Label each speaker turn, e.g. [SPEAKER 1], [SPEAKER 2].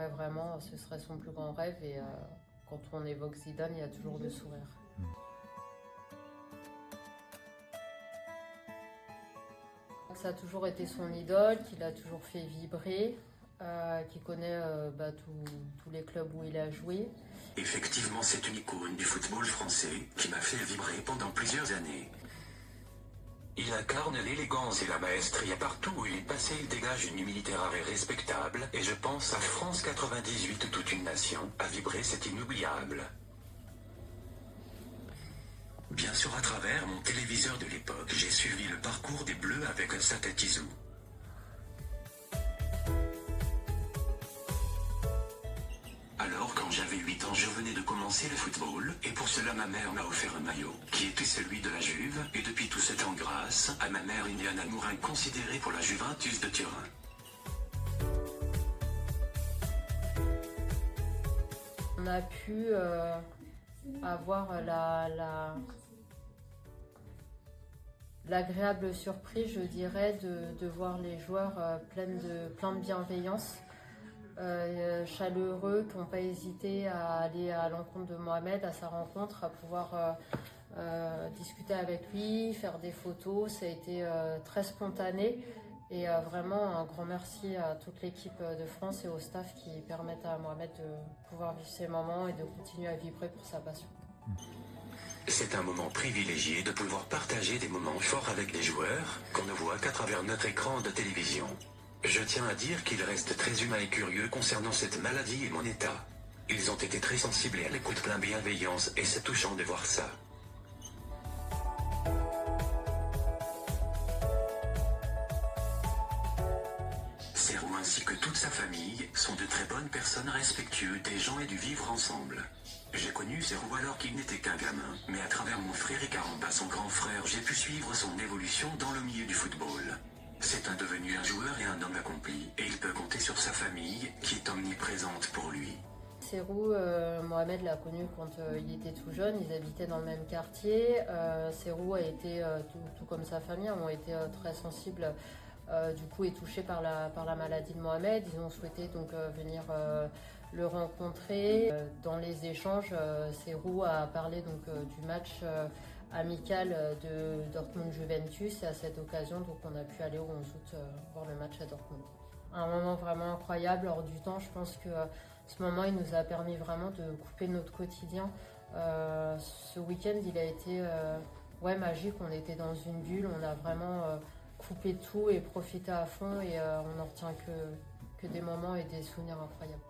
[SPEAKER 1] aimerait vraiment, ce serait son plus grand rêve. Et quand on évoque Zidane, il y a toujours le sourire. Ça a toujours été son idole, qu'il a toujours fait vibrer, qui connaît tous les clubs où il a joué.
[SPEAKER 2] Effectivement, c'est une icône du football français qui m'a fait vibrer pendant plusieurs années. Il incarne l'élégance et la maestria partout où il est passé. Il dégage une humilité rare et respectable. Et je pense à France 98 où toute une nation a vibré, c'est inoubliable. Bien sûr, à travers mon téléviseur de l'époque, j'ai suivi le parcours des Bleus avec Sata Tizou. Alors quand j'avais 8 ans, je venais de commencer le football, et pour cela ma mère m'a offert un maillot, qui était celui de la Juve, et depuis tout ce temps grâce à ma mère Indiana Mourin considérée pour la Juventus de Turin.
[SPEAKER 1] On a pu avoir l'agréable surprise, je dirais, de voir les joueurs pleins de bienveillance, chaleureux, qui n'ont pas hésité à aller à l'encontre de Mohamed, à sa rencontre, à pouvoir discuter avec lui, faire des photos. Ça a été très spontané. Et vraiment un grand merci à toute l'équipe de France et au staff qui permettent à Mohamed de pouvoir vivre ces moments et de continuer à vibrer pour sa passion.
[SPEAKER 2] C'est un moment privilégié de pouvoir partager des moments forts avec des joueurs qu'on ne voit qu'à travers notre écran de télévision. Je tiens à dire qu'il reste très humain et curieux concernant cette maladie et mon état. Ils ont été très sensibles et à l'écoute, plein de bienveillance, et c'est touchant de voir ça. Serhou ainsi que toute sa famille sont de très bonnes personnes, respectueux des gens et du vivre ensemble. J'ai connu Serhou alors qu'il n'était qu'un gamin, mais à travers mon frère et Karamba, son grand frère, j'ai pu suivre son évolution dans le milieu du football. C'est un devenu un joueur et un homme accompli, et il peut compter sur sa famille, qui est omniprésente pour lui.
[SPEAKER 1] Serhou, Mohamed l'a connu quand il était tout jeune, ils habitaient dans le même quartier. Serhou a été, tout comme sa famille, ont été très sensibles du coup et touchés par la maladie de Mohamed. Ils ont souhaité donc venir le rencontrer. Dans les échanges, Serhou a parlé donc du match amical de Dortmund-Juventus, et à cette occasion donc on a pu aller au 11 août voir le match à Dortmund. Un moment vraiment incroyable hors du temps. Je pense que ce moment il nous a permis vraiment de couper notre quotidien. Ce week-end il a été magique. On était dans une bulle, on a vraiment coupé tout et profité à fond, et on n'en retient que des moments et des souvenirs incroyables.